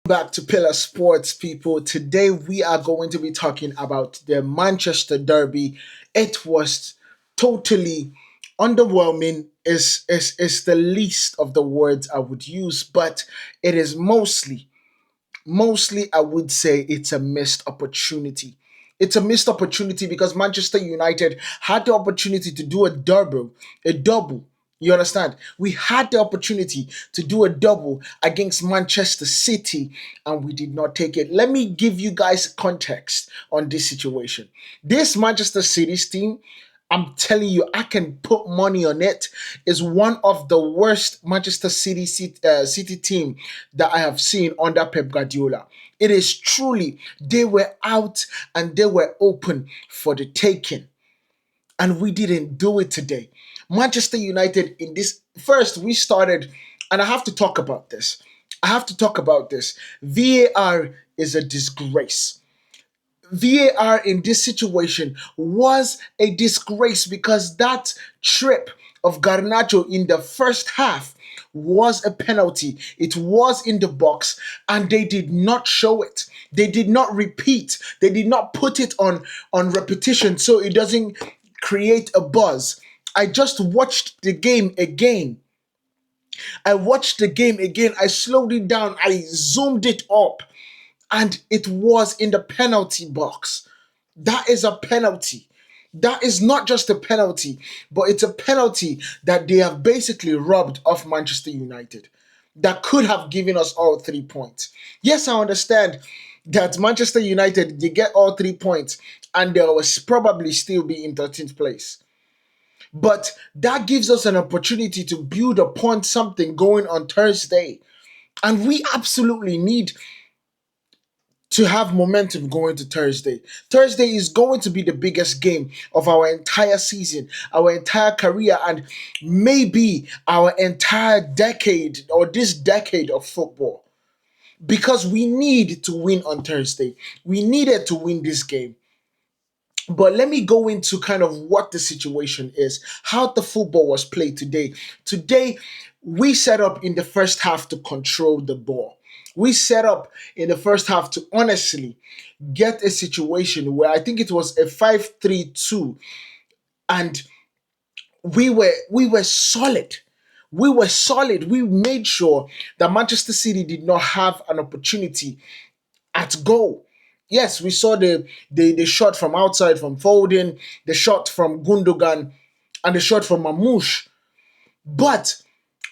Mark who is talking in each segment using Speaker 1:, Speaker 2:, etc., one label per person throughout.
Speaker 1: Back to Pillar Sports, people. Today we are going to be talking about the Manchester Derby. It was totally underwhelming. Is the least of the words I would use, but it is mostly I would say it's a missed opportunity. It's a missed opportunity because Manchester United had the opportunity to do a double. You understand? We had the opportunity to do a double against Manchester City and we did not take it. Let me give you guys context on this situation. This Manchester City's team, I'm telling you, I can put money on it, is one of the worst City team that I have seen under Pep Guardiola. It is truly, they were out and they were open for the taking, and we didn't do it today. Manchester United, in this first, we started, and I have to talk about this. I have to talk about this. VAR is a disgrace. VAR in this situation was a disgrace because that trip of Garnacho in the first half was a penalty. It was in the box and they did not show it. They did not repeat. They did not put it on repetition so it doesn't create a buzz. I just watched the game again. I watched the game again. I slowed it down. I zoomed it up and it was in the penalty box. That is a penalty. That is not just a penalty, but it's a penalty that they have basically robbed off Manchester United. That could have given us all 3 points. Yes, I understand that Manchester United, they get all 3 points and they will probably still be in 13th place. But that gives us an opportunity to build upon something going on Thursday. And we absolutely need to have momentum going to Thursday. Thursday is going to be the biggest game of our entire season, our entire career, and maybe our entire decade or this decade of football. Because we need to win on Thursday. We needed to win this game. But let me go into kind of what the situation is, how the football was played today. Today, we set up in the first half to control the ball. We set up in the first half to honestly get a situation where I think it was a 5-3-2, and we were solid. We were solid. We made sure that Manchester City did not have an opportunity at goal. Yes, we saw the shot from outside from Foden, the shot from Gundogan, and the shot from Mamouche. But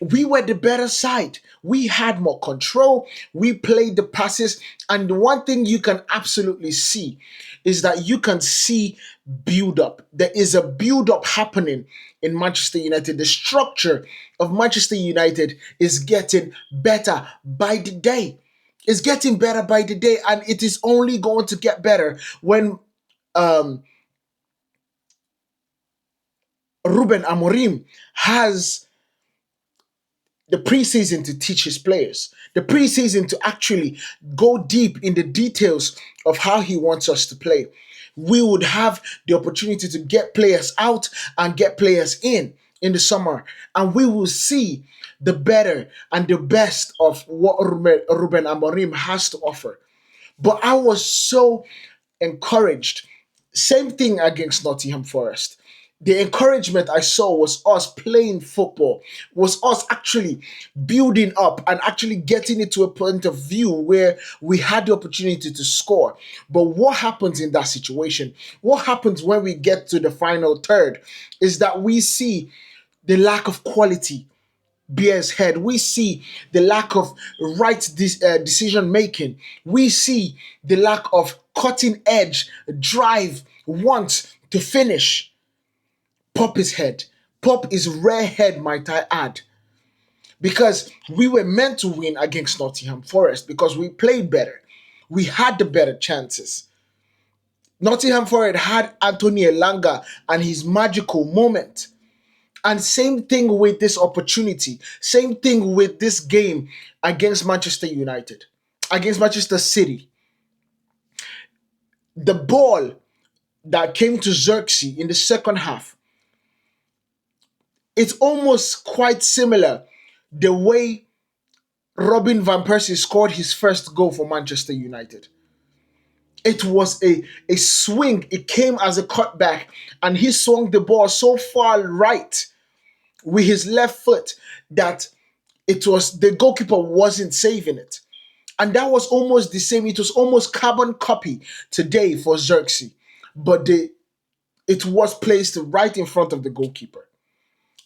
Speaker 1: we were the better side. We had more control. We played the passes. And the one thing you can absolutely see is that you can see build up. There is a build up happening in Manchester United. The structure of Manchester United is getting better by the day. It's getting better by the day, and it is only going to get better when um, Ruben Amorim has the preseason to teach his players, the preseason to actually go deep in the details of how he wants us to play. We would have the opportunity to get players out and get players in the summer, and we will see the better and the best of what Ruben Amorim has to offer. But I was so encouraged. Same thing against Nottingham Forest. The encouragement I saw was us playing football, was us actually building up and actually getting it to a point of view where we had the opportunity to score. But what happens in that situation? What happens when we get to the final third is that we see the lack of quality bears head. We see the lack of decision making. We see the lack of cutting edge drive, want to finish. Pop is head. Pop is rare head, might I add. Because we were meant to win against Nottingham Forest because we played better. We had the better chances. Nottingham Forest had Anthony Elanga and his magical moment. And same thing with this opportunity. Same thing with this game against Manchester United, against Manchester City. The ball that came to Xerxes in the second half, it's almost quite similar the way Robin van Persie scored his first goal for Manchester United. It was a swing. It came as a cutback, and he swung the ball so far right with his left foot that it was the goalkeeper wasn't saving it. And that was almost the same. It was almost carbon copy today for Xerxes, but it was placed right in front of the goalkeeper.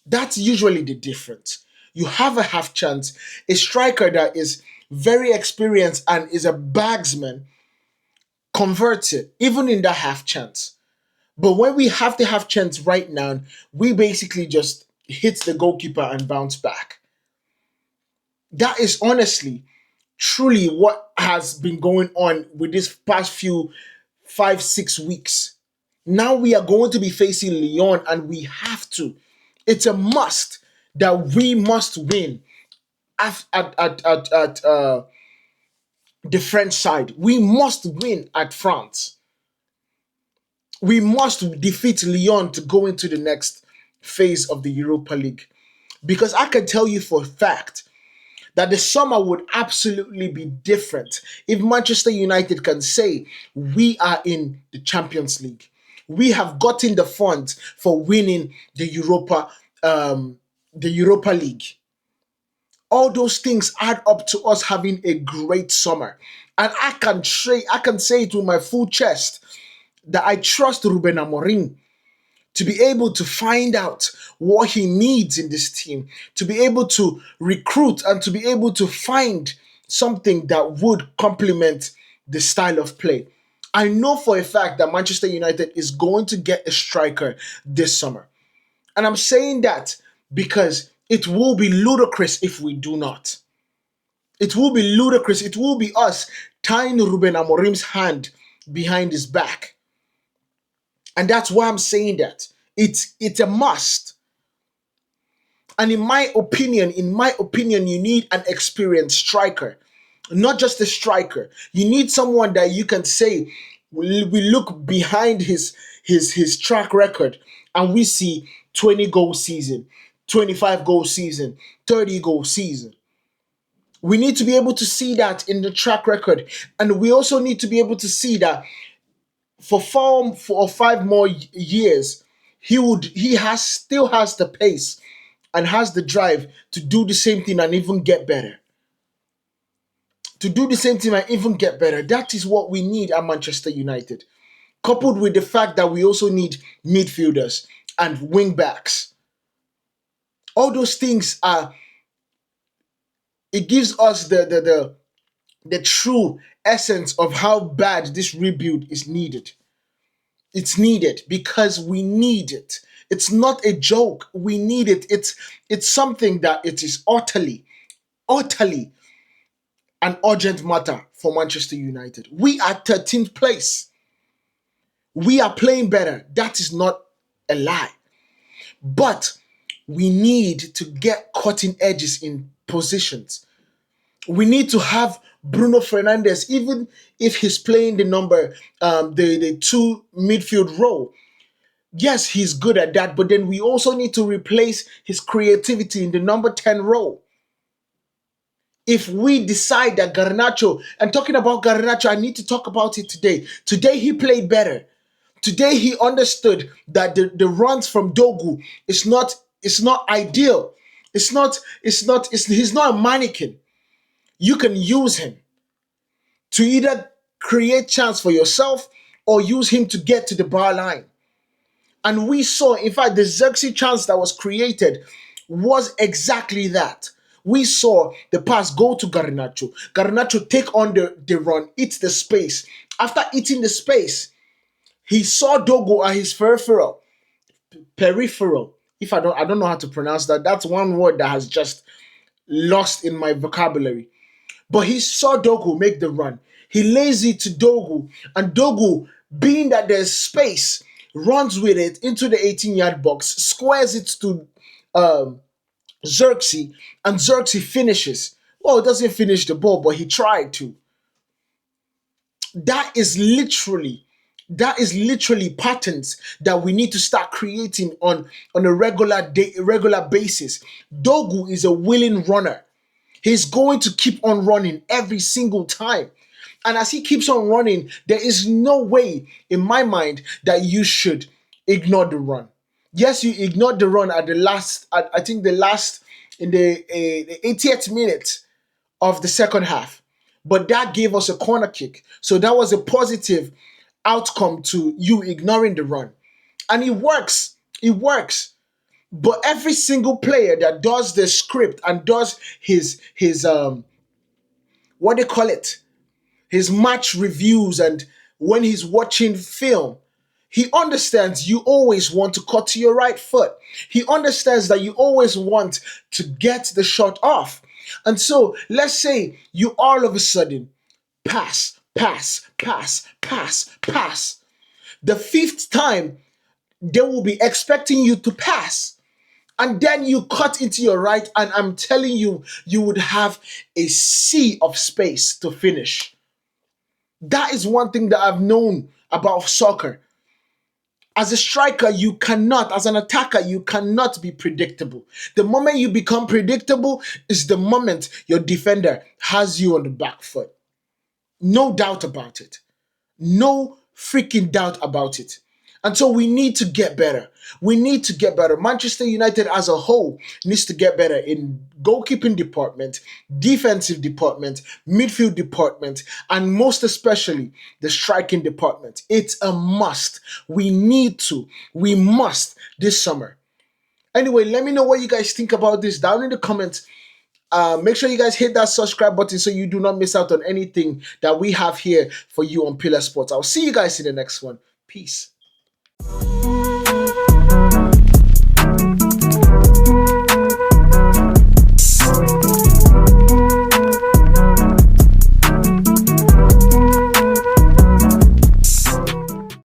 Speaker 1: That's usually the difference. You have a half chance, a striker that is very experienced and is a bagsman converts it, even in that half chance. But when we have the half chance right now, we basically just hit the goalkeeper and bounce back. That is honestly, truly what has been going on with this past few 5, 6 weeks. Now we are going to be facing Lyon, and we have to. It's a must that we must win at the French side. We must win at France. We must defeat Lyon to go into the next phase of the Europa League. Because I can tell you for a fact that the summer would absolutely be different if Manchester United can say, we are in the Champions League. We have gotten the funds for winning the Europa League. All those things add up to us having a great summer. And I can say it with my full chest that I trust Ruben Amorim to be able to find out what he needs in this team, to be able to recruit and to be able to find something that would complement the style of play. I know for a fact that Manchester United is going to get a striker this summer. And I'm saying that because it will be ludicrous if we do not. It will be ludicrous. It will be us tying Ruben Amorim's hand behind his back. And that's why I'm saying that. It's a must. And in my opinion, you need an experienced striker. Not just a striker. You need someone that you can say, we look behind his track record and we see 20 goal season, 25 goal season, 30 goal season. We need to be able to see that in the track record. And we also need to be able to see that for 4 or 5 more years, still has the pace and has the drive to do the same thing and even get better. To do the same thing and even get better. That is what we need at Manchester United. Coupled with the fact that we also need midfielders and wing backs. All those things it gives us the true essence of how bad this rebuild is needed. It's needed because we need it. It's not a joke. We need it. It's something that it is utterly an urgent matter for Manchester United. We are 13th place. We are playing better. That is not a lie. But we need to get cutting edges in positions. We need to have Bruno Fernandes, even if he's playing the two midfield role. Yes, he's good at that, but then we also need to replace his creativity in the number 10 role. If we decide that Garnacho, and talking about Garnacho, I need to talk about it today. Today he played better. Today he understood that the runs from Dogu it's not ideal. He's not a mannequin. You can use him to either create chance for yourself or use him to get to the bar line. And we saw, in fact, the Xerxes chance that was created was exactly that. We saw the pass go to Garnacho. Garnacho take on the run, eat the space. After eating the space, he saw Dogo at his peripheral. If I don't know how to pronounce that. That's one word that has just lost in my vocabulary. But he saw Dogu make the run. He lays it to Dogu, and Dogu, being that there's space, runs with it into the 18-yard box, squares it to Xerxes, and Xerxes finishes. Well, it doesn't finish the ball, but he tried to. That is literally patterns that we need to start creating on a regular basis. Dogu is a willing runner. He's going to keep on running every single time. And as he keeps on running, there is no way in my mind that you should ignore the run. Yes, you ignored the run at the last, I think the last, in the 80th minute of the second half. But that gave us a corner kick. So that was a positive outcome to you ignoring the run. And it works. It works. But every single player that does the script and does his what they call it, his match reviews, and when he's watching film, he understands you always want to cut to your right foot. He understands that you always want to get the shot off. And so let's say you all of a sudden pass, pass, pass, pass, pass. The fifth time, they will be expecting you to pass. And then you cut into your right, and I'm telling you, you would have a sea of space to finish. That is one thing that I've known about soccer. As a striker, you cannot, as an attacker, you cannot be predictable. The moment you become predictable is the moment your defender has you on the back foot. No doubt about it. No freaking doubt about it. And so we need to get better. We need to get better. Manchester United as a whole needs to get better in goalkeeping department, defensive department, midfield department, and most especially the striking department. It's a must. We need to. We must this summer. Anyway, let me know what you guys think about this down in the comments. Make sure you guys hit that subscribe button so you do not miss out on anything that we have here for you on Pillar Sports. I'll see you guys in the next one. Peace.